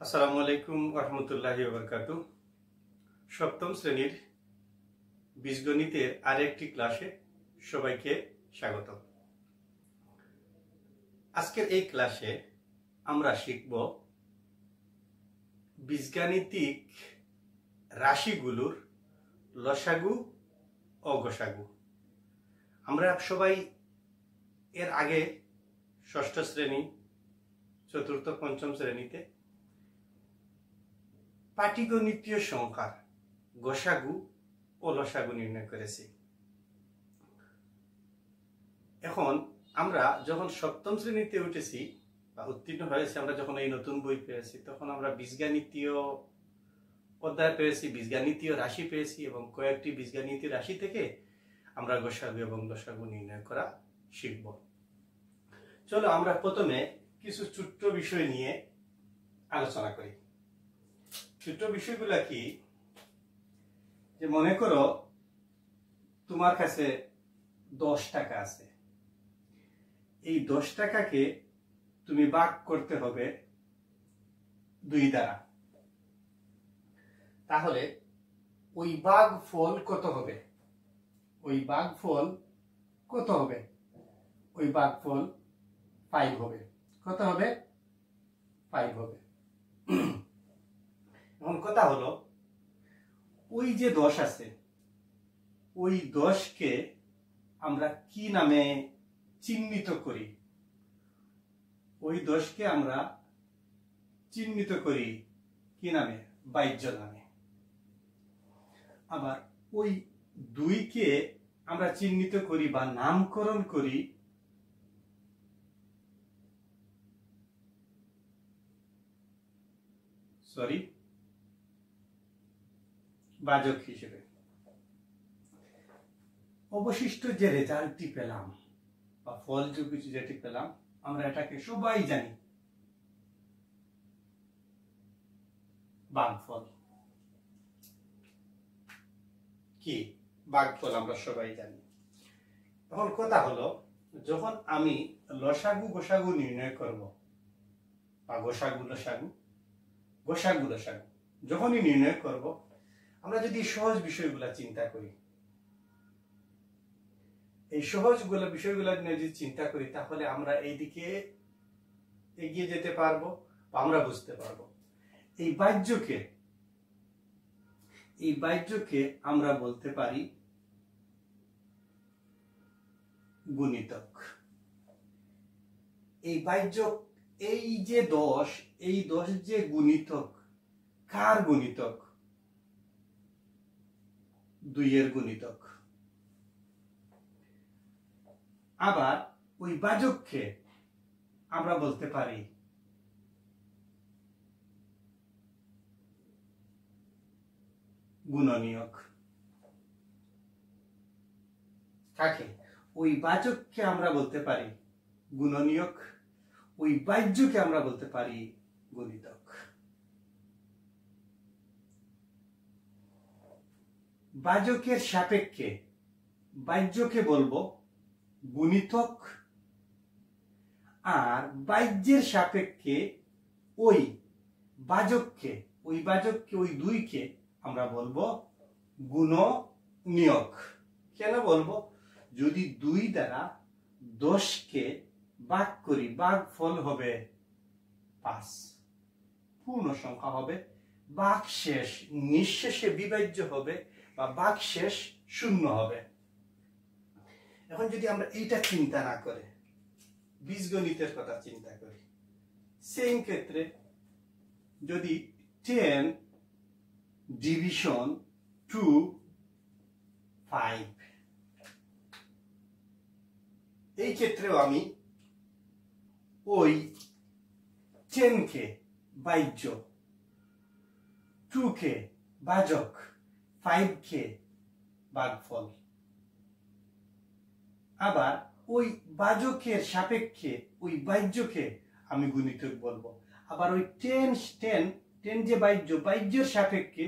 আসসালামু আলাইকুম রহমতুল্লাহি ওয়া বারাকাতুহু। সপ্তম শ্রেণীর বীজগণিতের আরেকটি ক্লাসে সবাইকে স্বাগত। আজকের এই ক্লাসে আমরা শিখব বীজগাণিতিক রাশিগুলোর লসাগু ও গসাগু। আমরা সবাই এর আগে ষষ্ঠ শ্রেণী, চতুর্থ, পঞ্চম শ্রেণীতে পাটিগণিতীয় সংখ্যার গসাগু ও লসাগু নির্ণয় করেছি। এখন আমরা যখন সপ্তম শ্রেণীতে উঠেছি বা উত্তীর্ণ হয়েছি, আমরা যখন এই নতুন বই পেয়েছি, তখন আমরা বীজগাণিতীয় অধ্যায় পেয়েছি, বীজগাণিতীয় রাশি পেয়েছি এবং কয়েকটি বীজগাণিতীয় রাশি থেকে আমরা গসাগু এবং লসাগু নির্ণয় করা শিখব। চলো আমরা প্রথমে কিছু ছোট্ট বিষয় নিয়ে আলোচনা করি। ছোট্ট বিষয়গুলা কি, যে মনে করো তোমার কাছে 10 টাকা আছে, এই 10 টাকাকে তুমি ভাগ করতে হবে 2 দ্বারা, তাহলে ওই ভাগফল কত হবে? ওই ভাগফল কত হবে? ওই ভাগফল 5 হবে। কত হবে? 5 হবে। এখন কথা হলো, ওই যে 10 আছে, ওই 10কে আমরা কি নামে চিহ্নিত করি? ওই 10কে আমরা চিহ্নিত করি কি নামে? বাহ্য নামে। আবার ওই 2কে আমরা চিহ্নিত করি বা নামকরণ করি বাচক হিসেবে। অবশিষ্ট যে রেজাল্টটি পেলাম বা ফল যেটি পেলাম, আমরা এটাকে সবাই জানি ভাগফল। কি ভাগফল আমরা সবাই জানি। এখন কথা হলো, যখন আমি লসাগু গসাগু নির্ণয় করব বা গসাগু লসাগু, গসাগু লসাগু যখনই নির্ণয় করব, আমরা যদি সহজ বিষয়গুলা চিন্তা করি, এই সহজ বিষয়গুলা নিয়ে যদি চিন্তা করি, তাহলে আমরা এই দিকে এগিয়ে যেতে পারবো বা আমরা বুঝতে পারবো। এই বাহ্যকে আমরা বলতে পারি গুণিতক। এই বাহ্য, এই যে 10, এই 10 যে গুণিতক, কার গুণিতক? 2 এর গুণিতক। আবার ওই ভাজককে আমরা বলতে পারি গুণনীয়ক। কাকে? ওই ভাজককে আমরা বলতে পারি গুণনীয়ক, ওই বাহ্যকে আমরা বলতে পারি গুণিতক। ভাজকের সাপেক্ষে বাহ্যকে বলবো গুণিতক, আর বাহ্যের সাপেক্ষে ওই ভাজককে, ওই 2কে আমরা বলবো গুণনীয়ক। কেন বলবো? যদি 2 দ্বারা 10কে ভাগ করি, ভাগফল হবে 5, পূর্ণ সংখ্যা হবে, ভাগশেষ নিঃশেষে বিভাজ্য হবে বা ভাগশেষ 0 হবে। এখন যদি আমরা এইটা চিন্তা না করে বীজগণিতের কথা চিন্তা করি, সেই ক্ষেত্রে যদি 10 ডিভিশন 2 5, এই ক্ষেত্রেও আমি ওই 10কে বাহ্য, 2কে ভাজক, 5কে ভাগফল। আবার ওই ভাজকের সাপেক্ষে ওই বাহ্যকে আমি গুণিতক বলবো। আবার ওই 10 যে বাহ্যের সাপেক্ষে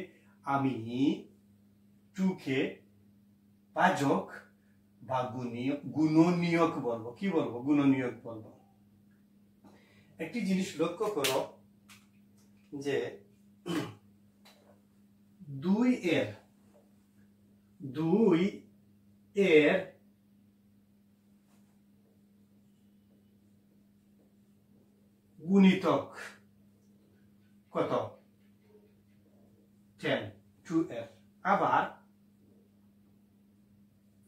আমি 2কে ভাজক বা গুণনীয়ক বলবো। কি বলবো? গুণনীয়ক বলবো। একটি জিনিস লক্ষ্য করো, যে 2 এর গুণিতক কত? 10, 2 এর। আবার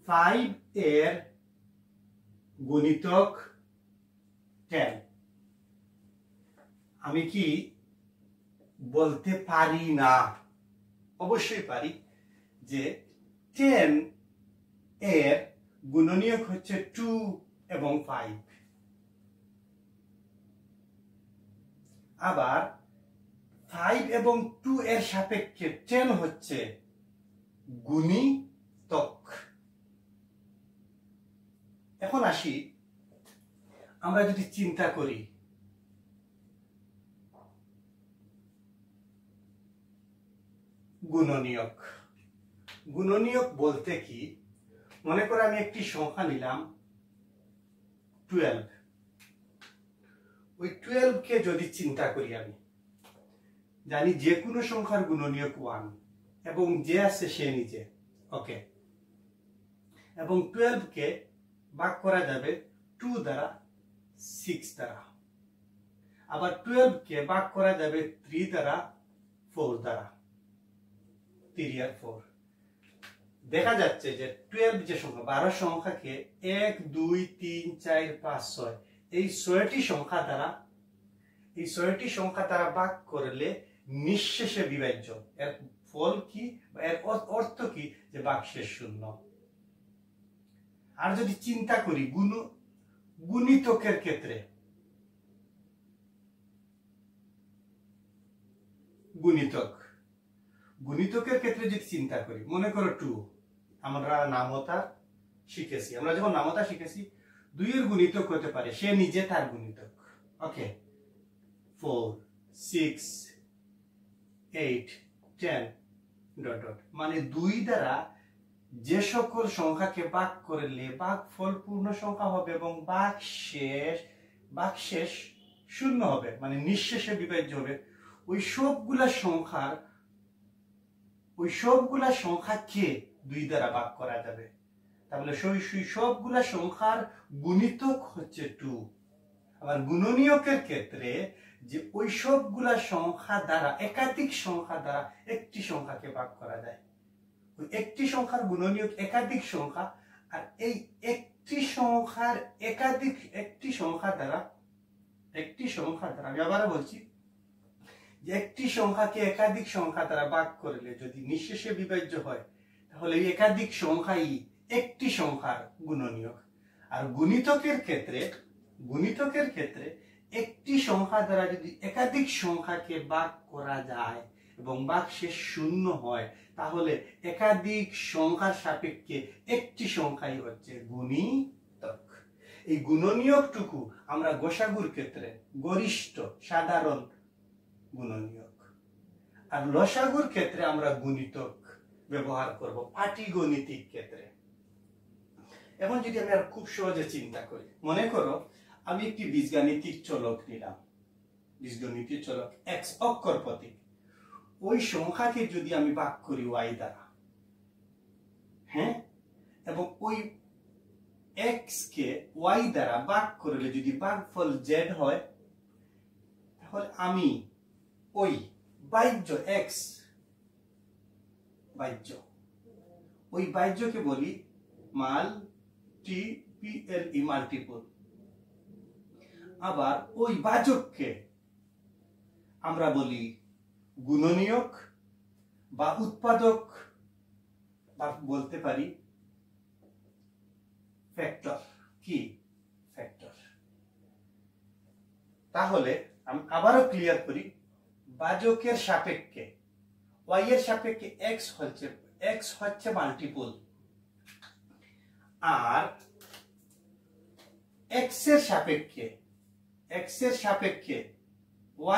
5 এর গুণিতক 10। আমি কি বলতে পারি না? অবশ্যই পারি যে 10 এর গুণনীয়ক হচ্ছে 2 এবং 5। আবার 5 এবং 2 এর সাপেক্ষে 10 হচ্ছে গুণিতক। এখন আসি, আমরা যদি চিন্তা করি গুণনীয়ক। গুণনীয়ক বলতে কি, মনে করে আমি একটি সংখ্যা নিলাম 12। ওই 12 কে যদি চিন্তা করি, আমি জানি যে কোনো সংখ্যার গুণনীয়ক 1 এবং যে আছে সে নিজে, ওকে। এবং 12 কে ভাগ করা যাবে 2 দ্বারা, 6 দ্বারা। আবার 12 কে ভাগ করা যাবে 3 দ্বারা, 4 দ্বারা, 3 আর 4। দেখা যাচ্ছে যে 12 যে সংখ্যা, 12 সংখ্যাকে 1 2 3 4 5 6 এই 6টি সংখ্যা দ্বারা ভাগ করলে নিঃশেষে বিভাজ্য। এর ফল কি, এর অর্থ কি, যে ভাগশেষ শূন্য। আর যদি চিন্তা করি গুণিতকের ক্ষেত্রে, গুণিতকের ক্ষেত্রে যদি চিন্তা করি, মনে করো 2, আমরা নামতা শিখেছি। আমরা যখন নামতা শিখেছি, 2 এর গুণিতক হতে পারে সে নিজে তার গুণিতক, ওকে। 4 6 8 10 ডট ডট, মানে 2 দ্বারা যে সকল সংখ্যাকে ভাগ করলে ভাগফল পূর্ণ সংখ্যা হবে এবং ভাগশেষ শূন্য হবে, মানে নিঃশেষে বিভাজ্য হবে, ওই সবগুলা সংখ্যাকে 2 দ্বারা ভাগ করা যাবে। তাহলে সেই সবগুলা সংখ্যার গুণিতক হচ্ছে 2। আবার গুণনীয়কের ক্ষেত্রে যে ওই সবগুলা সংখ্যা দ্বারা, একাধিক সংখ্যা দ্বারা একটি সংখ্যাকে ভাগ করা যায়। ওই একটি সংখ্যার গুণনীয়ক একাধিক সংখ্যা, আর এই একটি সংখ্যা দ্বারা আমি আবার বলছি যে একটি সংখ্যাকে একাধিক সংখ্যা দ্বারা ভাগ করলে যদি নিঃশেষে বিভাজ্য হয়, তাহলে এই একাধিক সংখ্যাই একটি সংখ্যার গুণনীয়ক। আর গুণিতকের ক্ষেত্রে একটি সংখ্যা দ্বারা যদি একাধিক সংখ্যাকে ভাগ করা যায় এবং ভাগশেষ শূন্য হয়, তাহলে একাধিক সংখ্যার সাপেক্ষে একটি সংখ্যাই হচ্ছে গুণিতক। এই গুণনীয়কটুকু আমরা গোসাগুর ক্ষেত্রে গরিষ্ঠ সাধারণ গুণনীয়ক, আর লসাগুর ক্ষেত্রে আমরা গুণিতক ব্যবহার করব পাটিগণিতিক ক্ষেত্রে। এখন যদি আমি আর খুব সহজে চিন্তা করি, মনে করো আমি একটি বীজগাণিতিক চলক নিলাম, বীজগণিতিক চলক x অক্ষর প্রতীক। ওই সংখ্যাকে যদি আমি ভাগ করি y দ্বারা, হ্যাঁ, এবং ওই x কে y দ্বারা ভাগ করলে যদি ভাগফল z হয়, তাহলে আমি ওই বাহ্য x ওই বাহ্যকে বলি মাল্টিপল। আবার ওই ভাজককে আমরা বলি গুণনীয়ক বা উৎপাদক, বা বলতে পারি ফ্যাক্টর। কি ফ্যাক্টর? তাহলে আমি আবারও ক্লিয়ার করি, ভাজকের সাপেক্ষে y এর সাপেক্ষে x হচ্ছে মাল্টিপল, আর x এর সাপেক্ষে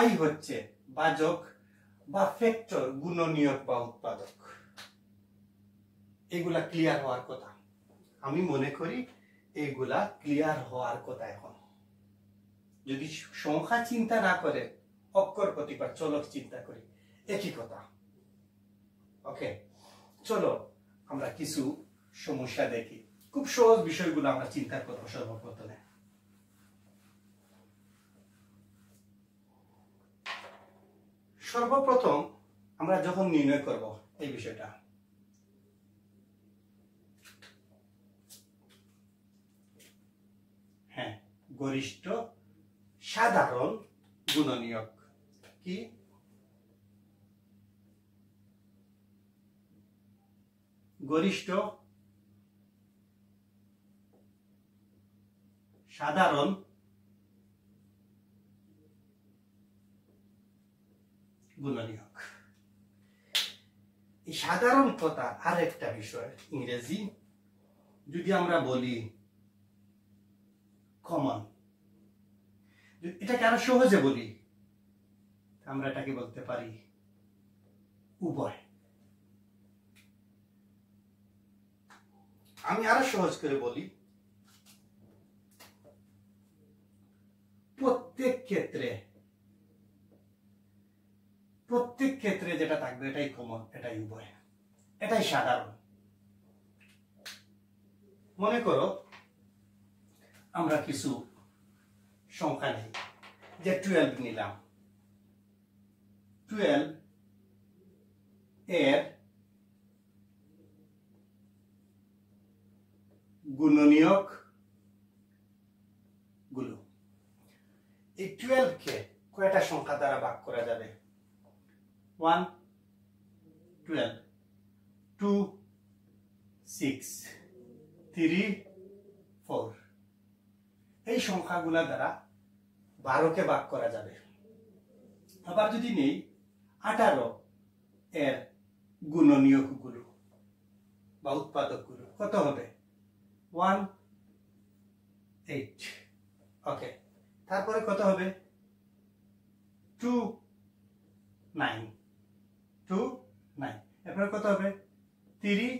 y হচ্ছে ভাজক বা ফ্যাক্টর, গুণনীয়ক বা উৎপাদক। এগুলা ক্লিয়ার হওয়ার কথা, আমি মনে করি এগুলা ক্লিয়ার হওয়ার কথা। এখন যদি সংখ্যা চিন্তা না করে, অক্ষর প্রতিপাদ চলক চিন্তা করি, একই কথা। ওকে, চলো আমরা কিছু সমস্যা দেখি। খুব সহজ বিষয়গুলো আমরা চিন্তা করবো সর্বপ্রথমে। সর্বপ্রথম আমরা যখন নির্ণয় করব এই বিষয়টা, হ্যাঁ, গরিষ্ঠ সাধারণ গুণনীয়ক কি? গরিষ্ঠ সাধারণ গুণনীয়ক। এই সাধারণ কথা আর একটা বিষয়, ইংরেজি যদি আমরা বলি কমন, এটাকে আরো সহজে বলি, আমরা এটাকে বলতে পারি উভয়। আমি আরো সহজ করে বলি, প্রত্যেক ক্ষেত্রে যেটা থাকবে এটাই কমন, এটাই উভয়, এটাই সাধারণ। মনে করো আমরা কিছু সংখ্যা নেই, যে 12 নিলাম, 12 এর গুণনীয়ক গুলো। এই 12 কে কয়টা সংখ্যা দ্বারা ভাগ করা যাবে? 1, 12, 2, 6, 3, 4। এই সংখ্যাগুলা দ্বারা 12 কে ভাগ করা যাবে। আবার যদি নেই 18 এর গুণনীয়ক গুলো বা উৎপাদক গুলো, কত হবে? 1, 8। ওকে, তারপরে কত হবে? 2, 9, 2, 9। এরপরে কত হবে? 3,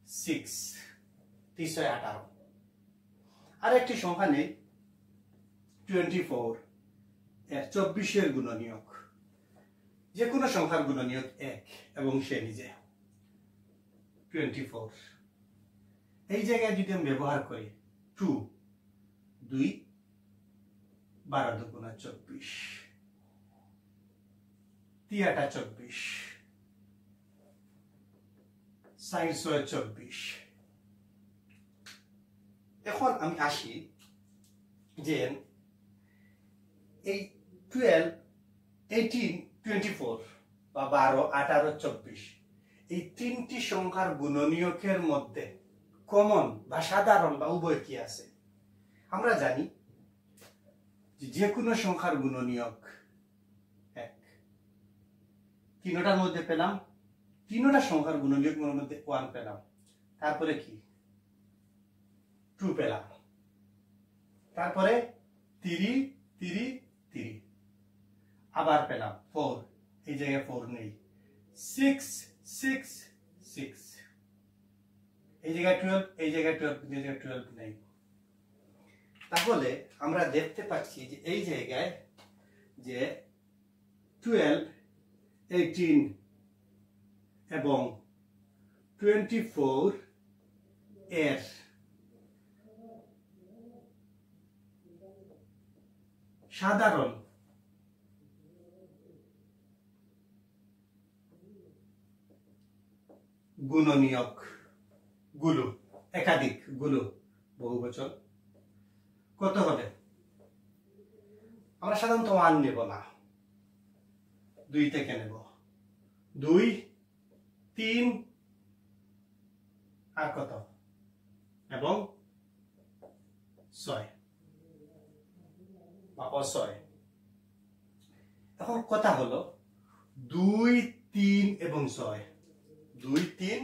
6, 18। আর একটি সংখ্যা নেই 24 এর 24 গুণনীয়ক। যে কোনো সংখ্যার গুণনীয়ক 1 এবং সে নিজে 24। এই জায়গায় যদি আমি ব্যবহার করি 2, 2, 12 দুগুণা 24, 3 8 24, 4 6 24। এখন আমি আসি যে এই 12, 18, 24 বা 12, 18, 24 এই তিনটি সংখ্যার গুণনীয়কের মধ্যে কমন বা সাধারণ বা উভয় কি আছে? আমরা জানি যে কোনো সংখ্যার গুণনীয়ক 1। তিনটার মধ্যে পেলাম, তিনটা সংখ্যার গুণনীয়ক মধ্যে 1 পেলাম, তারপরে কি 2 পেলাম, তারপরে 3, 3, 3, আবার পেলাম 4, এই জায়গায় 4 নেই, 6, 6, 6, এই জায়গায় 12, এই জায়গায় 12, এই জায়গায় 12 নেই। তাহলে আমরা দেখতে পাচ্ছি যে এই জায়গায় যে 12, 18 এবং 24 এর সাধারণ গুণনীয়ক গুলো, একাধিক গুলো, বহুবচন, কত হবে? আমরা সাধারণত 1 নেব না, 2 থেকে নেব, 2, 3 আর কত, এবং 6 বা 6। এখন কথা হলো 2, 3 এবং 6, 2, 3,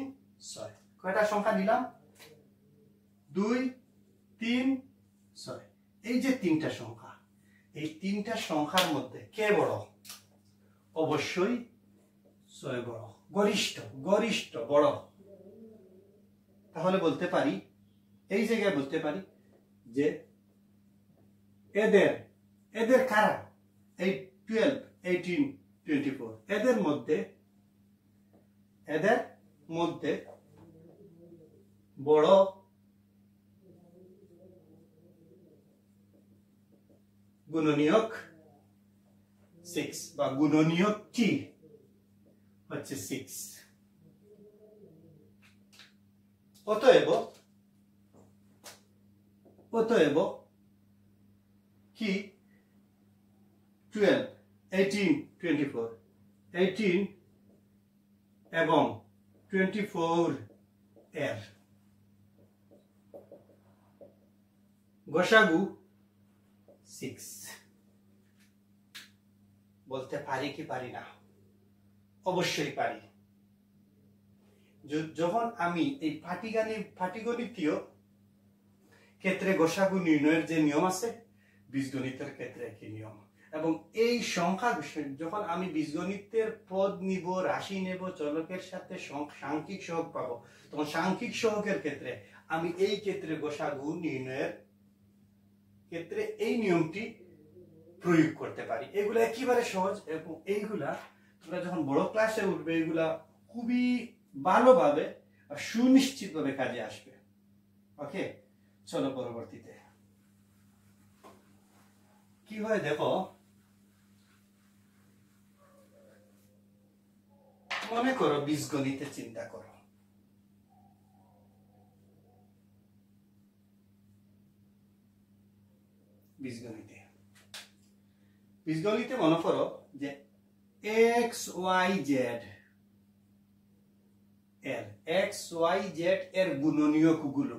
6 কয়টা সংখ্যা নিলাম? 2, 3, 6। এই যে তিনটা সংখ্যা, এই তিনটা সংখ্যার মধ্যে কে বড়? অবশ্যই 6 বড়, গরিষ্ঠ, গরিষ্ঠ বড়। তাহলে বলতে পারি, এই জায়গায় বলতে পারি যে এদের কারা? এই 12 18, 24 এদের মধ্যে বড় গুণনীয়ক 6 বা গুণনীয়কটি হচ্ছে 6। অতএব কি 12, 18, 24 18 এবং 24 এর গসাগু 6। বলতে পারি কি পারি না? অবশ্যই পারি। যখন আমি এই পাটিগণিতীয় ক্ষেত্রে গসাগু নির্ণয়ের যে নিয়ম আছে, বীজগণিতের ক্ষেত্রে একই নিয়ম। এবং এই সংখ্যা যখন আমি বীজগণিতের পদ নিব, রাশি নেব, চলকের সাথে সাংখ্যিক সহগ পাবো, তখন সাংখ্যিক সহগের ক্ষেত্রে আমি এই ক্ষেত্রে গসাগু নির্ণয়ের ক্ষেত্রে এই নিয়মটি প্রয়োগ করতে পারি। এগুলা একেবারে সহজ এবং এইগুলা তোমরা যখন বড় ক্লাসে উঠবে এগুলা খুবই ভালোভাবে আর সুনিশ্চিতভাবে কাজে আসবে। ওকে, চলো পরবর্তীতে কি হয় দেখো। মনে করো বীজগণিতে চিন্তা করো। বীজগণিতে মনে করো যে XYZ এর গুণনীয়কগুলো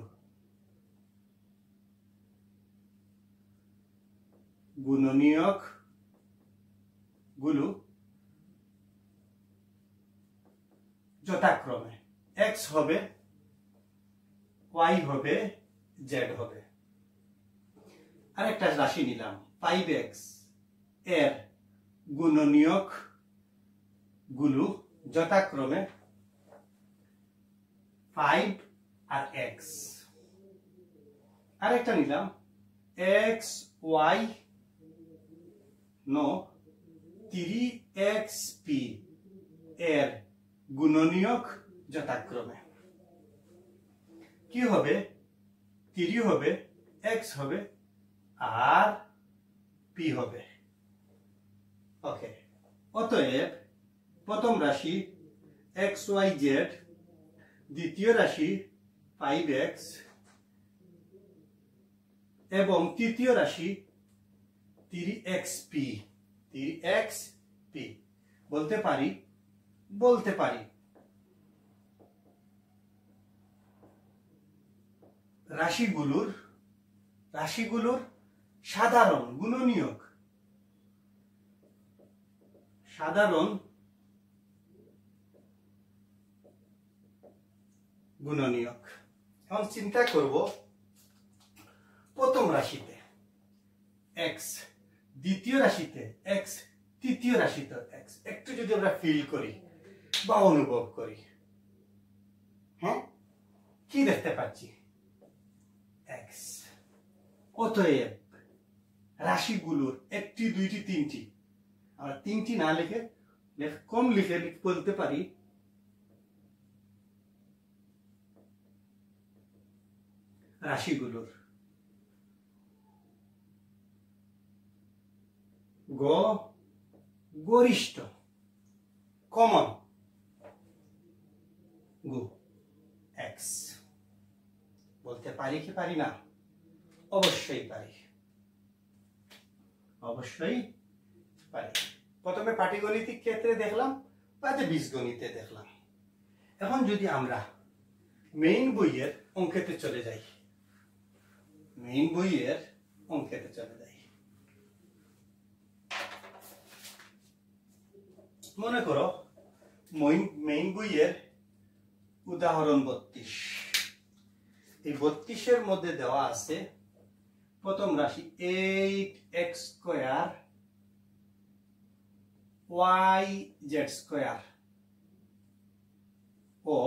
যথাক্রমে X হবে, Y হবে, Z হবে। আরেকটা রাশি নিলাম 5X এর গুণনীয়ক গুলো যথাক্রমে 5 আর X। আরেকটা নিলাম XY 3XP এর গুণনীয়ক যথাক্রমে কি হবে? 3 হবে, X হবে আর P হবে। ওকে, অতএব প্রথম রাশি XYZ, দ্বিতীয় রাশি 5X এবং তৃতীয় রাশি 3XP। বলতে পারি রাশিগুলোর সাধারণ গুণনীয়ক এখন চিন্তা করব প্রথম রাশিতে X, দ্বিতীয় রাশিতে X, তৃতীয় রাশিতে X। একটু যদি আমরা ফিল করি বা অনুভব করি, হ্যাঁ, কি দেখতে পাচ্ছি? X। অতএব রাশিগুলোর একটি, দুইটি, তিনটি, আমরা তিনটি না লিখে কম লিখে বলতে পারি রাশিগুলোর গরিষ্ঠ কমন গু X। বলতে পারি কি পারি না? অবশ্যই পারি। প্রথমে পাটিগণিতিক ক্ষেত্রে দেখলাম, বাদে বীজগণিতে দেখলাম। এখন যদি আমরা মেইন বইয়ের অঙ্কেতে চলে যাই, মনে করো মেইন বইয়ের উদাহরণ 32। এই 32-এর মধ্যে দেওয়া আছে প্রথম রাশি 8x² yz² ও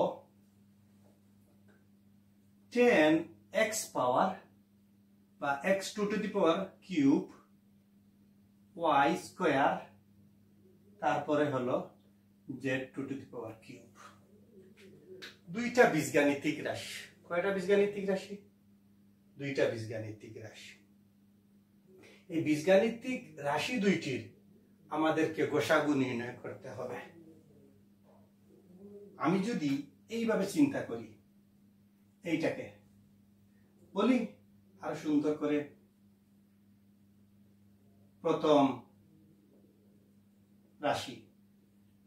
10x পাওয়ার বা x2³ y² তারপরে হলো z2 to the power cube. দুইটা বীজগাণিতিক রাশি। কয়টা বীজগাণিতিক রাশি? দুইটা বীজগাণিতিক রাশি। এই বীজগাণিতিক রাশি দুইটির আমাদেরকে গোসাগু নির্ণয় করতে হবে। আমি যদি এইভাবে চিন্তা করি, এইটাকে বলি আরো সুন্দর করে, প্রথম রাশি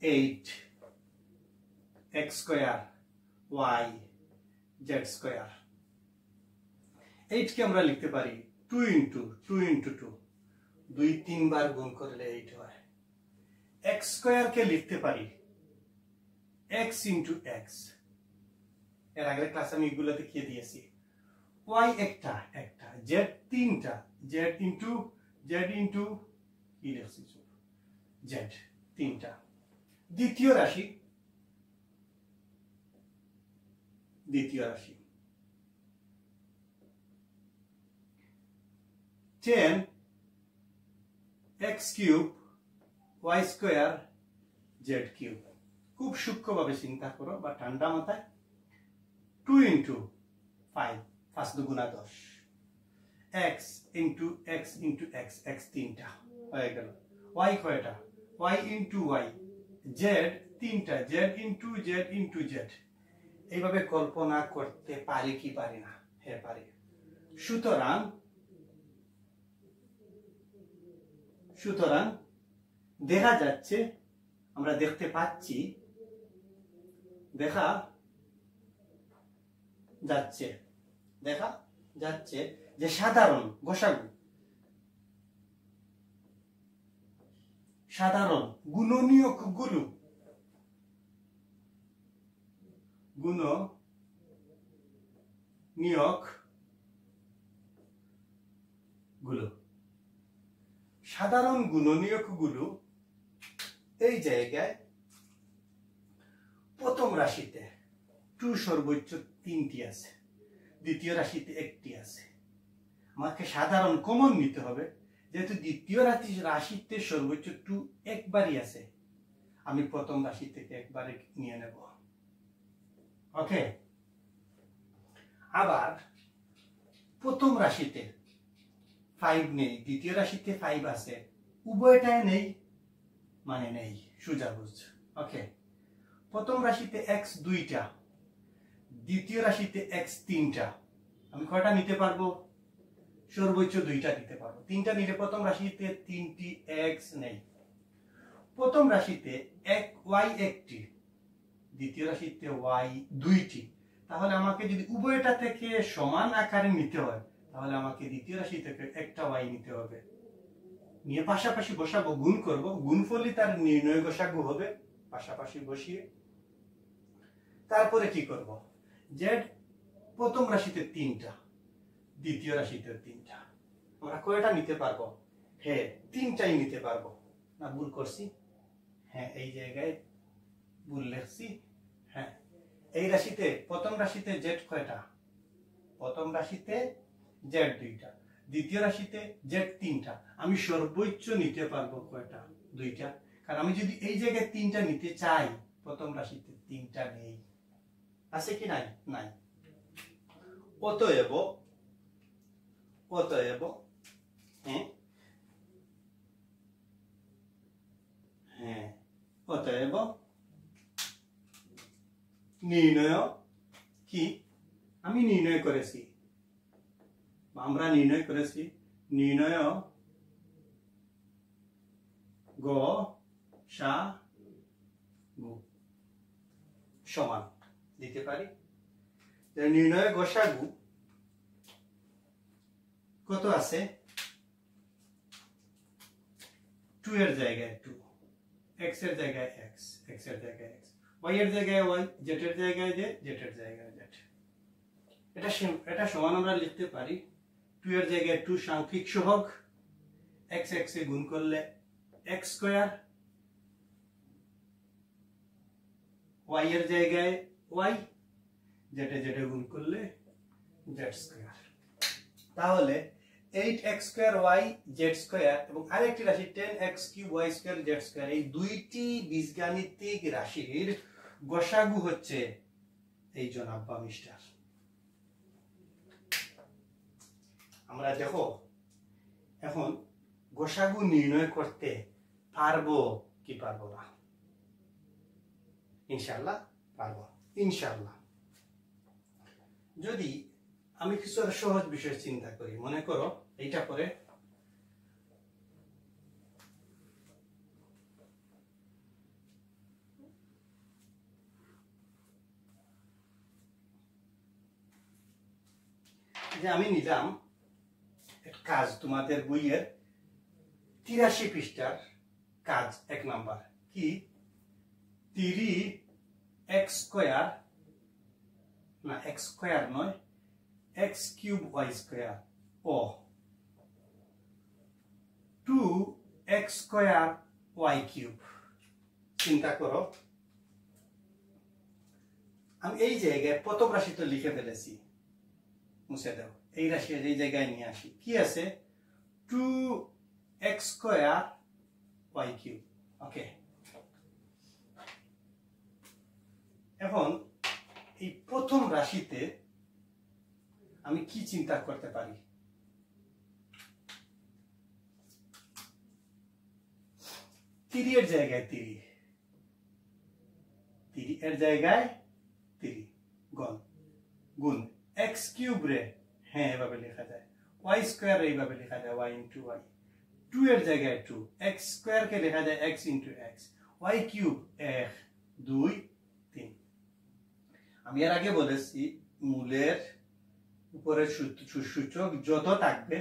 8x square y z square. 8 কে আমরা লিখতে পারি 2 ইনটু 2, 2-3 বার গুণ করলে 8 হয়। x স্কয়ার কে লিখতে পারি x ইনটু x। এর আগের ক্লাসে আমি এগুলো দেখিয়ে দিয়েছি। y একটা, z তিনটা, z ইনটু কি লিখছি, z তিনটা। দ্বিতীয় রাশি 10x cube y square z cube. খুব সূক্ষ্মভাবে চিন্তা করো বা ঠান্ডা মাথায়। 2 ইনটু 5, 5 দুগুণা 10, x ইনটু x, x তিনটা হয়ে গেল। y কয়টা? y ইনটু y, z তিনটা, z ইনটু z। এইভাবে কল্পনা করতে পারি কি পারি না? হ্যাঁ পারি। সুতরাং দেখা যাচ্ছে, আমরা দেখতে পাচ্ছি, দেখা যাচ্ছে যে সাধারণ গোসাগু, সাধারণ গুণনীয়ক গুলো সাধারণ গুণনীয়ক গুলো এই জায়গায় প্রথম রাশিতে 2 সর্বোচ্চ 3টি আছে, দ্বিতীয় রাশিতে 1টি আছে। আমাকে সাধারণ কমন নিতে হবে। যেহেতু দ্বিতীয় রাশিতে সর্বোচ্চ 2 একবারই আছে, আমি প্রথম রাশি থেকে একবারে নিয়ে নেব। ওকে, আবার প্রথম রাশিতে 5 নেই, দ্বিতীয় রাশিতে 5 আছে, উভয়টাই নেই মানে নেই, সোজা বুঝ। ওকে, প্রথম রাশিতে x 2টা, দ্বিতীয় রাশিতে x 3টা। আমি কয়টা নিতে পারবো? সর্বোচ্চ 2টা নিতে পারবো। 3টা নিলে প্রথম রাশিতে 3টি x নেই। প্রথম রাশিতে y 1টি, দ্বিতীয় রাশিতে y 2টি। তাহলে আমাকে যদি উভয়টা থেকে সমান আকারে নিতে হয়, তাহলে আমাকে দ্বিতীয় রাশি থেকে একটা y নিতে হবে। নিয়ে পাশাপাশি বসাবো, গুণ করব, গুণফলই তার নির্ণয় গোসাগু হবে। পাশাপাশি বসিয়ে তারপরে কি করব? z প্রথম রাশিতে 3টা, দ্বিতীয় রাশিতে 3টা। আমরা কয়টা নিতে পারবো? হ্যাঁ 3টাই নিতে পারবো। না ভুল করছি? হ্যাঁ এই জায়গায় ভুল লিখছি। হ্যাঁ, এই রাশিতে প্রথম রাশিতে z কয়টা? প্রথম রাশিতে z 2টা, দ্বিতীয় রাশিতে z 3টা। আমি সর্বোচ্চ নিতে পারবো কয়টা? 2টা। কারণ আমি যদি এই জায়গায় 3টা নিতে চাই, প্রথম রাশিতে 3টা নেই। আছে কি নাই? নাই। অতএব অতএব নির্ণয় কি? আমি নির্ণয় করেছি, আমরা নির্ণয় করেছি, নির্ণয় গোসাগু সমান দিতে পারি। নির্ণয় গোসাগু কত আছে? 2 এর জায়গায় 2, x এর জায়গায় x, x এর জায়গায় x, y এর জায়গায় y, z এর জায়গায় z, z এর জায়গায় z। এটা সমান আমরা লিখতে পারি 2 এর জায়গায় 2 সাংখ্যিক সহগ, x x এ গুণ করলে x স্কয়ার, y এর জায়গায় y, z এ গুণ করলে z স্কয়ার। তাহলে 8x square y z square এবং আরেকটি রাশি 10x cube y square z square, এই দুইটি বীজগাণিতিক রাশির গসাগু হচ্ছে এই জনাব বা মিস্টার। আমরা দেখো এখন গসাগু নির্ণয় করতে পারবো কি পারবো না? ইনশাআল্লাহ পারবো, ইনশাআল্লাহ। যদি আমি কিছু সহজ বিষয় চিন্তা করি, মনে করো এইটা করে যে আমি নিলাম কাজ তোমাদের বইয়ের 83 পৃষ্ঠার কাজ 1 নাম্বার, কি 3x স্কয়ার না x স্কয়ার নয় x কিউব y স্কয়ার ও 2x স্কয়ার y কিউব। চিন্তা করো, আমি এই জায়গায় প্রথম রাশি তো লিখে ফেলেছি, মুছে দাও, এই রাশি এই জায়গায় নিয়ে আসি। কি আছে? 2x square y cube. ওকে, এখন এই প্রথম রাশিতে আমি কি চিন্তা করতে পারি? 3 এর জায়গায় 3 এর জায়গায় 3 গুণ x কিউব রে, হ্যাঁ এভাবে লেখা যায়, y স্কয়ার এইভাবে লেখা যায় y ইনটু y, 2 এর জায়গায় 2, x স্কয়ার কে লেখা যায় x into x, y cube 1 2 3। আমি এর আগে বলেছি মূলের উপরে সূচক যত থাকবে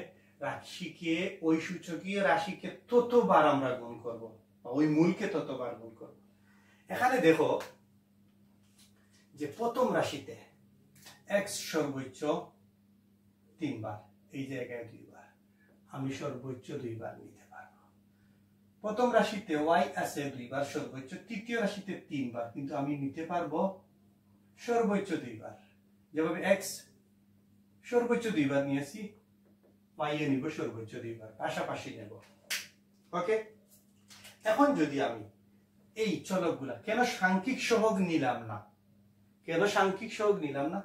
রাশিকে, ওই সূচকীয় রাশিকে ততবার আমরা গুণ করব, ওই মূলকে ততবার গুণ করব। এখানে দেখো যে প্রথম রাশিতে x সর্বোচ্চ 3 বার, এই জায়গায় 2 বার, আমি সর্বোচ্চ 2 বার নিতে পারবো। প্রথম রাশিতে y আছে 2 বার সর্বোচ্চ, তৃতীয় রাশিতে 3 বার, কিন্তু আমি নিতে পারবো সর্বোচ্চ 2 বার। যেভাবে x সর্বোচ্চ 2 বার নিয়েছি, y এ নিব সর্বোচ্চ 2 বার, পাশাপাশি নেব। ওকে, এখন যদি আমি এই চলকগুলা কেন সাংখ্যিক সহগ নিলাম না,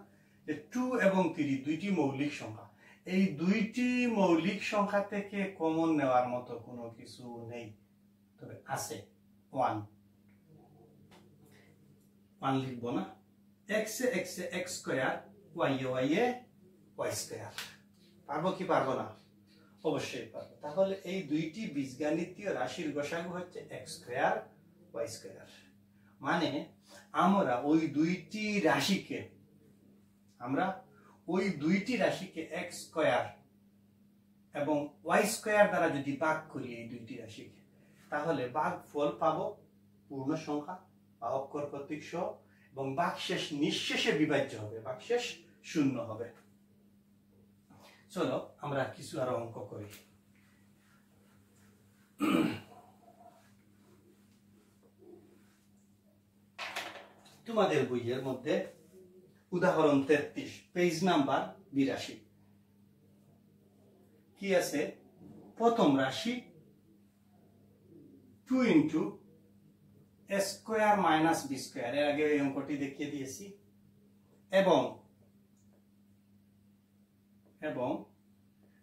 যে 2 এবং 3 দুইটি মৌলিক সংখ্যা, এই দুইটি মৌলিক সংখ্যা থেকে কমন নেওয়ার মতো কোনো কিছু নেই, তবে আছে 1 লিখবো না, x এ x স্কয়ার, y এ y স্কয়ার। পারবো কি পারবো না? অবশ্যই পারবো। তাহলে এই দুইটি বীজগাণিতীয় রাশির গসাগু হচ্ছে x স্কয়ার y স্কয়ার। মানে আমরা ওই দুইটি রাশিকে x স্কয়ার এবং y স্কয়ার দ্বারা যদি ভাগ করি এই দুইটি রাশিকে, তাহলে ভাগফল পাবো পূর্ণ সংখ্যা বা অক্ষর প্রতীক সহ, এবং ভাগশেষ নিঃশেষে বিভাজ্য হবে, ভাগশেষ 0 হবে। চলো আমরা কিছু আরো অঙ্ক করি। তোমাদের বইয়ের মধ্যে উদাহরণ 33 পেজ নাম্বার 82 কি আছে? প্রথম রাশি 2 into a square minus b square, এর আগে এই অঙ্কটি দেখিয়ে দিয়েছি, এবং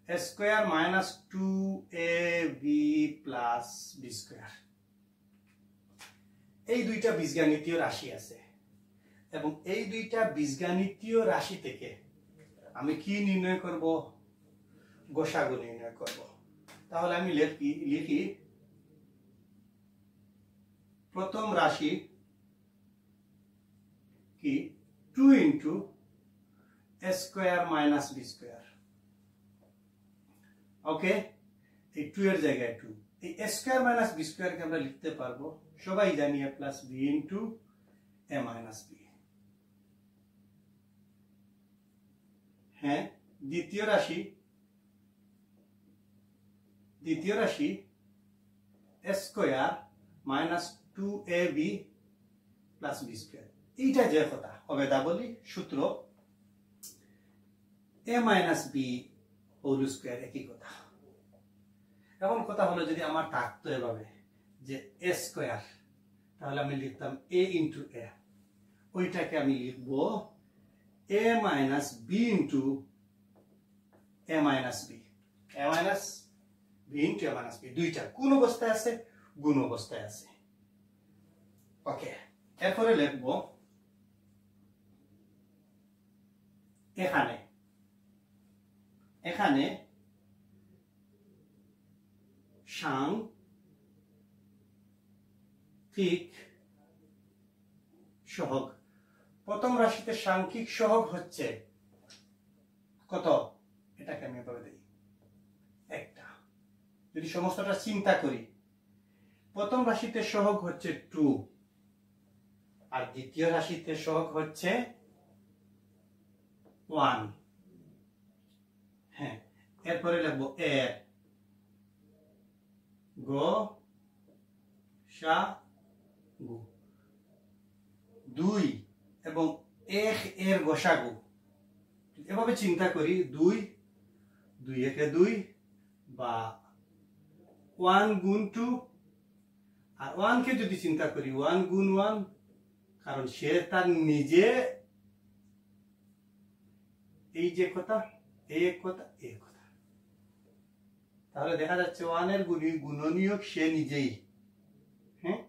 a square minus 2ab plus b square. এই দুইটা বীজগাণিতীয় রাশি আছে, এবং এই দুইটা বীজগাণিতীয় রাশি থেকে আমি কি নির্ণয় করব? গসাগু নির্ণয় করব। তাহলে আমি লিখি প্রথম রাশি কি 2 into a square minus b square. Okay, এই 2 এর জায়গায় 2, এই a square minus b square কে আমরা লিখতে পারবো, সবাই জানি a plus b into a minus b। হ্যাঁ, দ্বিতীয় রাশি a square minus 2ab plus b square. এইটা যে কথা হবে তা বলি, সূত্র a minus b whole square একই কথা। এখন কথা হলো যদি আমার থাকতো এভাবে যে এ স্কয়ার, তাহলে আমি লিখতাম এ ইন্টু এ, ওইটাকে আমি লিখবো এ মাইনাস বি ইন্টু এ মাইনাস বি, এ মাইনাস বি ইন্টু এ মাইনাস বি, দুইটা কোন অবস্থায় আছে? গুণ অবস্থায় আছে। ওকে, এরপরে লিখবো এখানে এখানে সাংখ্যিক সহগ, প্রথম রাশিতে সাংখ্যিক সহগ হচ্ছে কত? এটাকে আমি এভাবে দিই একটা। যদি সমস্তটা চিন্তা করি, প্রথম রাশিতে সহগ হচ্ছে 2 আর দ্বিতীয় রাশিতে সহগ হচ্ছে 1। হ্যাঁ, এরপরে লিখবো এর গসাগু 2 এবং 1 এর গসাগু। এভাবে চিন্তা করি 2 2 একে 2 বা 1 গুণ 2, আর 1 কে যদি চিন্তা করি 1 গুণ 1, কারণ সে তার নিজে এই যে কথা এক কথা এক কথা, তাহলে দেখা যাচ্ছে 1 এর গুণনীয়ক সে নিজেই। হ্যাঁ,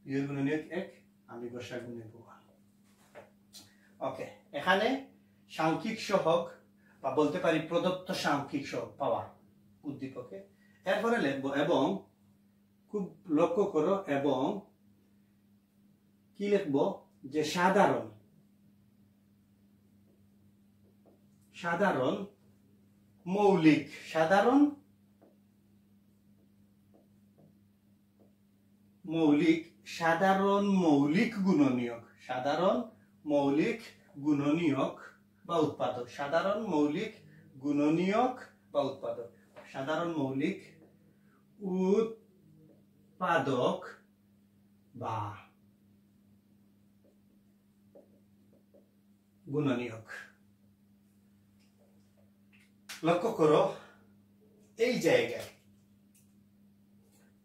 এর গুণনীয়ক 1, আমি গসাগু নেব 1। ওকে, এখানে সাংখ্যিক সহগ বা বলতে পারি প্রদত্ত সাংখ্যিক সহগ পাওয়া উদ্দীপকে। এরপরে লিখবো এবং, খুব লক্ষ্য করো, এবং কি লিখবো যে সাধারণ সাধারণ মৌলিক, সাধারণ মৌলিক, সাধারণ মৌলিক গুণনীয়ক, সাধারণ মৌলিক গুণনীয়ক বা উৎপাদক, সাধারণ মৌলিক গুণনীয়ক বা উৎপাদক, সাধারণ মৌলিক উৎপাদক বা গুণনীয়ক। লক্ষ্য করো এই জায়গায়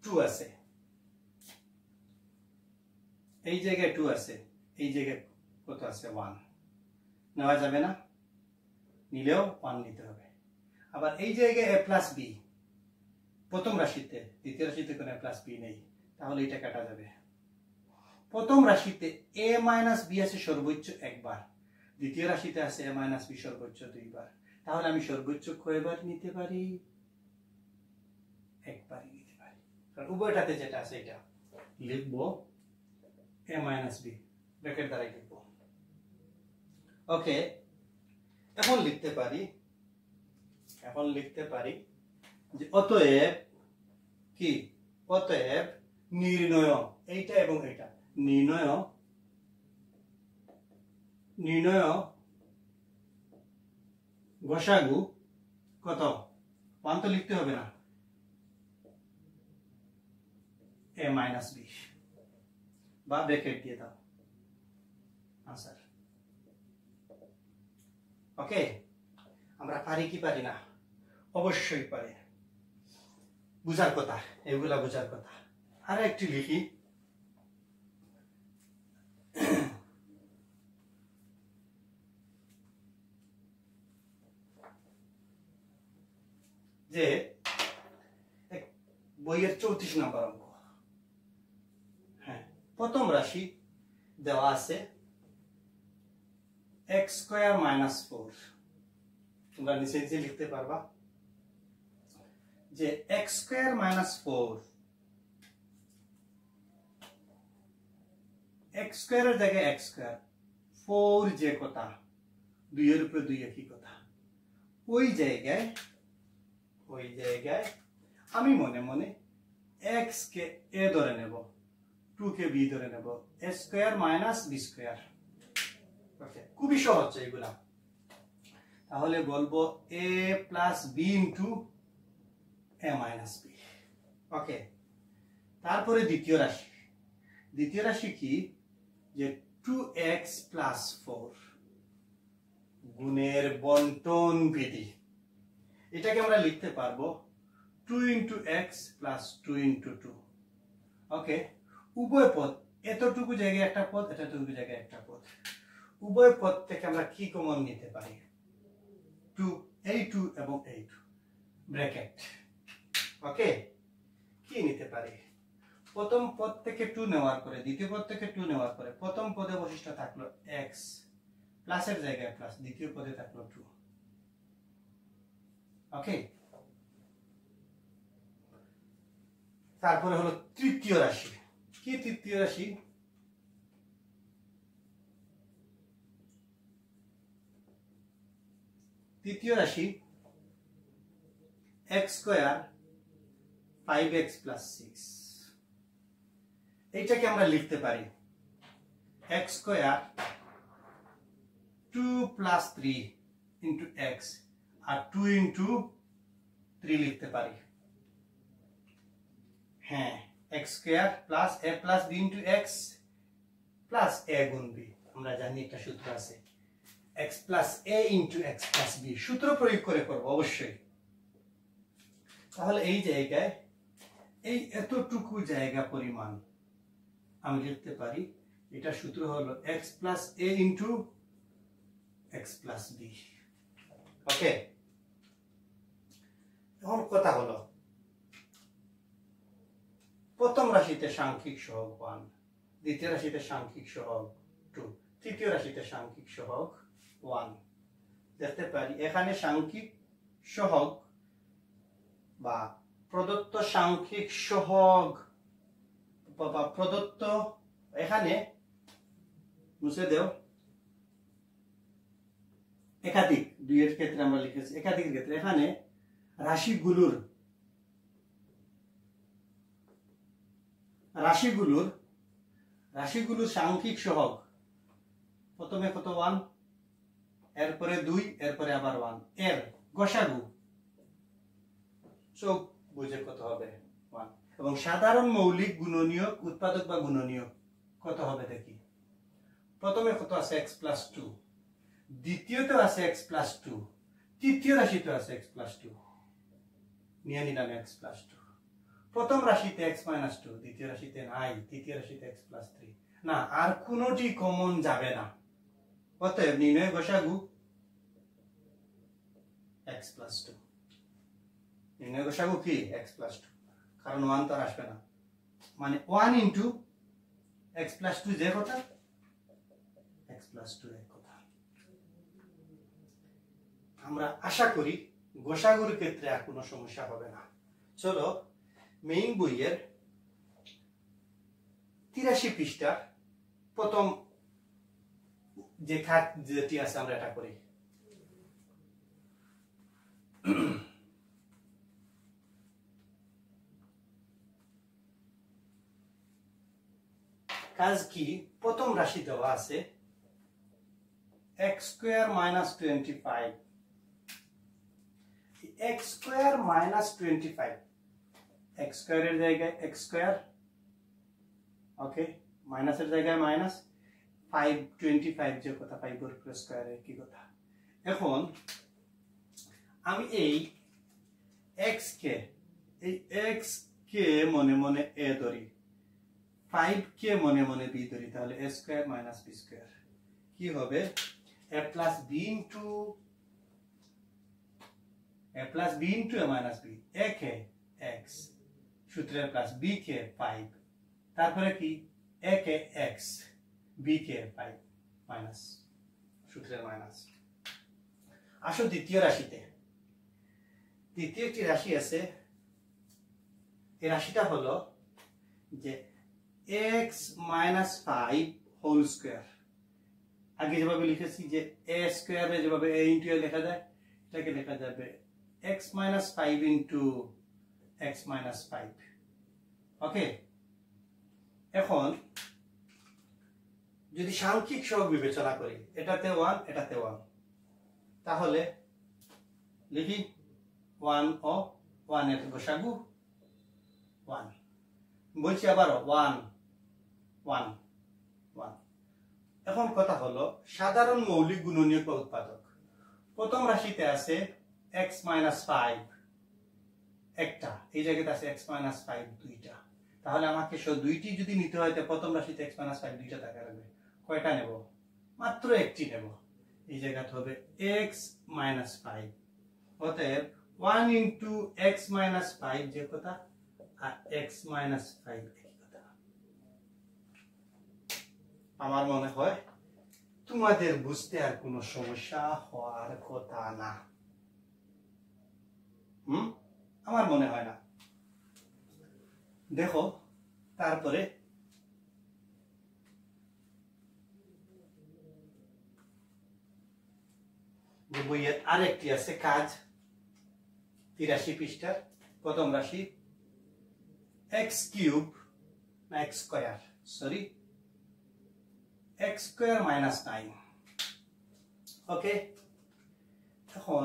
2 আছে, এই জায়গায় 2 আছে, এই জায়গায় কত আছে? 1 নেওয়া যাবে না, নিলেও 1 নিতে হবে। আবার এই জায়গায় a প্লাস বি, প্রথম রাশিতে, দ্বিতীয় রাশিতে কোনো a প্লাস বি নেই, তাহলে এটা কাটা যাবে। প্রথম রাশিতে a মাইনাস বি আছে সর্বোচ্চ একবার, দ্বিতীয় রাশিতে আছে a মাইনাস বি সর্বোচ্চ 2 বার, তাহলে আমি সর্বোচ্চ কয়বার নিতে পারি? একবারই নিতে পারি, কারণ উভয়টাতে যেটা আছে এটা লিখবো a মাইনাস বি, ব্র্যাকেট দ্বারাই লিখবো। ওকে, এখন লিখতে পারি যে অতএব কি? অতএব নির্ণয়, এইটা এবং এটা নির্ণয় গসাগু কত? 1 তো লিখতে হবে না, a মাইনাস বি, বা ব্র্যাকেট দিয়ে দাও আনসার। ওকে, আমরা পারি কি পারি না? অবশ্যই পারি, বুঝার কথা, এগুলা বুঝার কথা। আর একটু লিখি, যে বইয়ের 34 নম্বর অঙ্ক। হ্যাঁ, প্রথম রাশি দেওয়া আছে x স্কয়ার মাইনাস 4, তোমরা নিচে নিচে লিখতে পারবা যে x স্কয়ার মাইনাস 4, x স্কয়ারের জায়গায় x স্কয়ার, 4 যে কথা, 2 এর উপরে 2 একই কথা, ওই জায়গায় আমি মনে মনে x কে a ধরে নেব, 2 কে b ধরে নেব, a square minus b square. Okay, খুবই সহজ এগুলা। তাহলে বলবো a plus b into a minus b। Okay, তারপরে দ্বিতীয় রাশি কি? যে 2x প্লাস 4 গুণের বন্টন বিধি। এটাকে আমরা লিখতে পারবো 2 into x plus 2 into 2। ওকে, উভয় পদ, এতটুকু জায়গায় একটা পদ, এতটুকু জায়গায় একটা পদ, উভয় পদ থেকে আমরা কি কমন নিতে পারি? 2, এই 2 এবং এই 2 ব্র্যাকেট। ওকে, কি নিতে পারি? প্রথম পদ থেকে 2 নেওয়ার পরে, দ্বিতীয় পদ থেকে 2 নেওয়ার পরে প্রথম পদে অবশিষ্ট থাকলো x, প্লাসের জায়গায় প্লাস, দ্বিতীয় পদে থাকলো 2। ওকে, তারপরে হলো তৃতীয় রাশি। কি তৃতীয় রাশি? তৃতীয় রাশি x স্কয়ার 5x plus 6। এইটাকে আমরা লিখতে পারি x square 2 plus 3 into x আর 2 into 3 লিখতে পারি। হ্যাঁ, x square plus a plus b into x plus a গুণ b। আমরা জানি একটা সূত্র আছে, x plus a into x plus b, সূত্র প্রয়োগ করে করব অবশ্যই। তাহলে এই জায়গায় এই এতটুকু জায়গা পরিমাণ আমি লিখতে পারি, এটা সূত্র হলো x plus a into x plus b। ওকে, এখন কথা হলো প্রথম রাশিতে সাংখ্যিক সহগ 1, দ্বিতীয় রাশিতে সাংখ্যিক সহগ 2, তৃতীয় রাশিতে সাংখ্যিক সহগ 1। দেখতে পারি এখানে সাংখ্যিক সহগ বা প্রদত্ত সাংখ্যিক সহগ বা প্রদত্ত, এখানে মুছে দেও, একাধিক, দুইয়ের ক্ষেত্রে আমরা লিখেছি একাধিক ক্ষেত্রে, এখানে রাশিগুলোর সাংখ্যিক সহগ প্রথমে কত 1, এরপরে 2, এরপরে আবার 1, এর গসাগু চোখ বুঝে কত হবে 1। এবং সাধারণ মৌলিক গুণনীয়ক উৎপাদক বা গুণনীয়ক কত হবে দেখি। প্রথমে কত আছে x plus 2, দ্বিতীয়তে আছে x plus 2, তৃতীয় রাশিতে আছে x plus 2, নিয়ে নিলাম x plus 2। প্রথম রাশিতে x minus 2, দ্বিতীয় রাশিতে নাই, তৃতীয় রাশিতে x plus 3 না, আর কোনোটি কমন যাবে না। অতএব নির্ণয় গসাগু x plus 2। নির্ণয় গসাগু কি x plus 2, কারণ 1 তো আসবে না, মানে 1 into x plus 2 যে কথা, x plus 2 এক কথা। আমরা আশা করি গসাগুর ক্ষেত্রে আর কোনো সমস্যা হবে না। চলো মেইন বইয়ের 83 পৃষ্ঠার প্রথম যে খাত যেটি আছে আমরা এটা করি। কাজ কি? প্রথম রাশি দেওয়া আছে x square minus 25, x square minus 25, x স্কয়ারের জায়গায় x স্কয়ার, ওকে, মাইনাসের জায়গায় মাইনাস 5, 25 যে কথা, 5 বর্গ স্কয়ারের কি কথা। এখন আমি এই x কে মনে মনে a ধরি, 5 কে মনে মনে b ধরি, তাহলে a square minus b square কি হবে? a plus b into a minus b, a K x সূত্রের প্লাস, b কে 5, তারপরে কি a K x, b K 5 minus সূত্রের মাইনাস। আসো দ্বিতীয় রাশিতে, দ্বিতীয় একটি রাশি আছে, এই রাশিটা হলো যে x minus 5 হোল স্কয়ার। আগে যেভাবে লিখেছি যে a স্কয়ারে যেভাবে a into a লেখা যায়, এটাকে লেখা যাবে x minus 5 into x minus 5। ওকে, এখন যদি সাংখ্যিক সহগ বিবেচনা করি, এটাতে 1, এটাতে 1, তাহলে লিখি 1 ও 1 এর গসাগু 1, বলছি আবার 1 1 1। এখন কথা হলো সাধারণ মৌলিক গুণনীয়ক বা উৎপাদক। প্রথম রাশিতে আছে x মাইনাস 5 একটা, এই জায়গাতে আছে x মাইনাস 5 দুইটা। তাহলে আমাকে দুইটি যদি নিতে হয় তো প্রথম রাশিতে x মাইনাস 5 দুইটা থাকা লাগবে। কয়টা নেব? মাত্র একটি নেব। এই জায়গাতে হবে x মাইনাস 5। অতএব 1 ইন্টু x মাইনাস 5 যে কথা, আর x মাইনাস 5 এই কথা। আমার মনে হয় তোমাদের বুঝতে আর কোনো সমস্যা হওয়ার কথা না। আমার মনে হয় না। দেখো তারপরে বইয়ের আরেকটি আছে কাজ 83 পৃষ্ঠার প্রথম রাশি x কিউব না x square, sorry x square minus 9। ওকে, এখন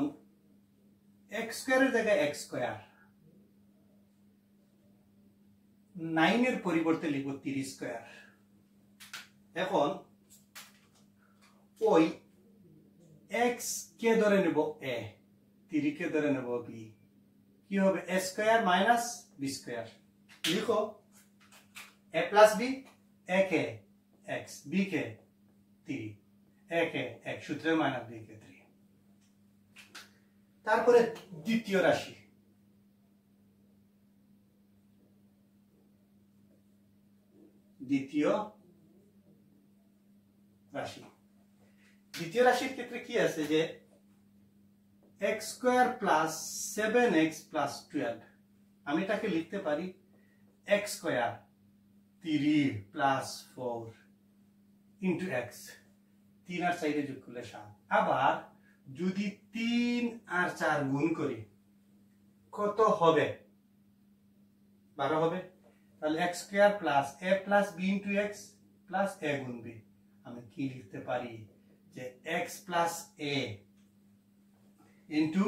x স্কয়ারের জায়গায় x স্কয়ার, 9 এর পরিবর্তে লিখব 3 স্কয়ার। এখন ওই x কে ধরে নেব a, 3 কে ধরে নেব b, কি হবে a square minus b square. লিখো a plus b, a K x, b K 3, a K x সূত্রে মাইনাস b কে 3। তারপরে দ্বিতীয় রাশি দ্বিতীয় রাশির ক্ষেত্রে কি আছে যে x square plus 7x plus 12, আমি এটাকে লিখতে পারি x square 3 plus 4 into x, 3 আর 4 যোগ করলে 7। আবার যদি 3 আর 4 গুণ করি কত হবে? 12 হবে। তাহলে x square plus a plus b into x plus a গুণ b। আমি কি লিখতে পারি যে x plus a into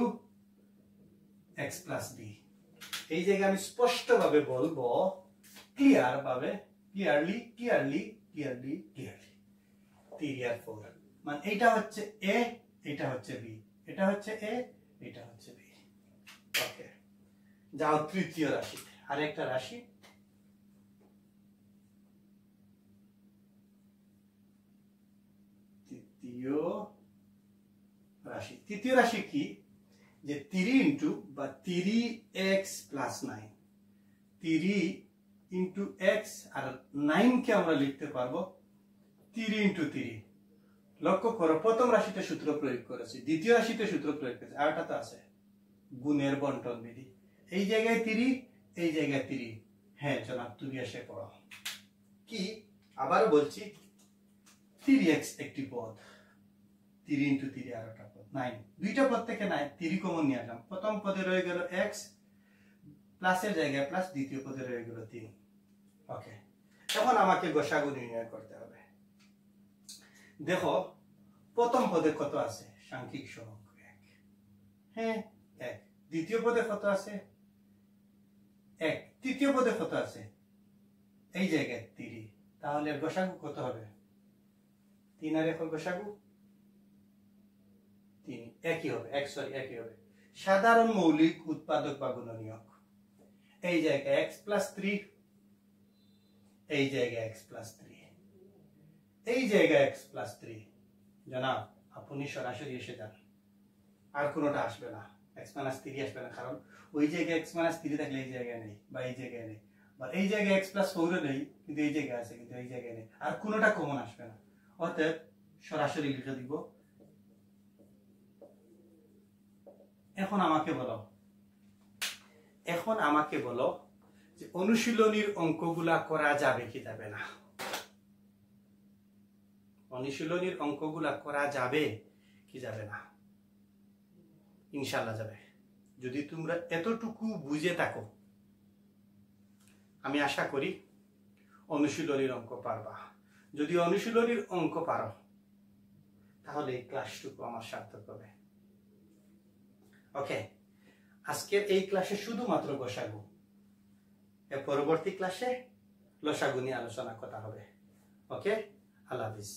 x plus b। এই জায়গায় আমি স্পষ্টভাবে বলবো, ক্লিয়ারলি 3 আর 4, মানে এইটা হচ্ছে a, এটা হচ্ছে b, এটা হচ্ছে a, এটা হচ্ছে b। ওকে, যাও তৃতীয় রাশি, আরেকটা রাশি তৃতীয় রাশি কি যে 3 ইন্টু বা 3x প্লাস 9, 3 ইন্টু x আর 9 কে আমরা লিখতে পারবো 3 ইন্টু 3। লক্ষ্য করো প্রথম রাশিতে সূত্র প্রয়োগ করেছি, দ্বিতীয় রাশিতে সূত্র প্রয়োগ করেছি, আর এটা তো আছে গুণের বন্টন বিধি। এই জায়গায় 3, এই জায়গায় 3। হ্যাঁ জনাব, তুমি এসে পড়ো। কি আবার বলছি, 3x একটি পদ, 3 ইন্টু 3 আর একটা পদ 9, দুইটা পদ থেকে 3 কমন নিয়ে আসলাম। প্রথম পদে রয়ে গেল x প্লাসের জায়গায় প্লাস, দ্বিতীয় পদে রয়ে গেল 3। ওকে, এখন আমাকে গসাগু নির্ণয় করতে হবে। দেখো প্রথম পদে কত আছে? সাংখ্যিক সহগ 1, হ্যাঁ 1। দ্বিতীয় পদে কত আছে? 1। তৃতীয় পদে কত আছে? এই জায়গায় 3। তাহলে গসাগু কত হবে? 3 আর 1 গসাগু 3, একই হবে, একই হবে। সাধারণ মৌলিক উৎপাদক বা গুণনীয়ক, এই জায়গায় x প্লাস 3, এই জায়গায় x প্লাস 3, এই জায়গায় x প্লাস 3। জনাব আপনি সরাসরি এসে যান, আর কোনোটা আসবে না, x মাইনাস 3 আসবে না, কারণ ওই জায়গায় x মাইনাস 3 থাকলে এই জায়গায় নেই, বা এই জায়গায় নেই, বা এই জায়গায় x প্লাস 4 নেই, কিন্তু এই জায়গায় আছে, কিন্তু এই জায়গায় নেই, আর কোনোটা কমন আসবে না। অতএব সরাসরি লিখে দিব। এখন আমাকে বলো যে অনুশীলনীর অঙ্কগুলা করা যাবে কি যাবে না? অনুশীলনীর অঙ্কগুলা করা যাবে কি যাবে না? ইনশাআল্লাহ যাবে। যদি তোমরা এতটুকু বুঝে থাকো, আমি আশা করি অনুশীলনীর অঙ্ক পারবা। যদি অনুশীলনীর অঙ্ক পারো তাহলে এই ক্লাসটুকু আমার সার্থক হবে। ওকে, আজকের এই ক্লাসে শুধুমাত্র গসাগু, এর পরবর্তী ক্লাসে লসাগু নিয়ে আলোচনা করা হবে। ওকে, আল্লাহ হাফেজ।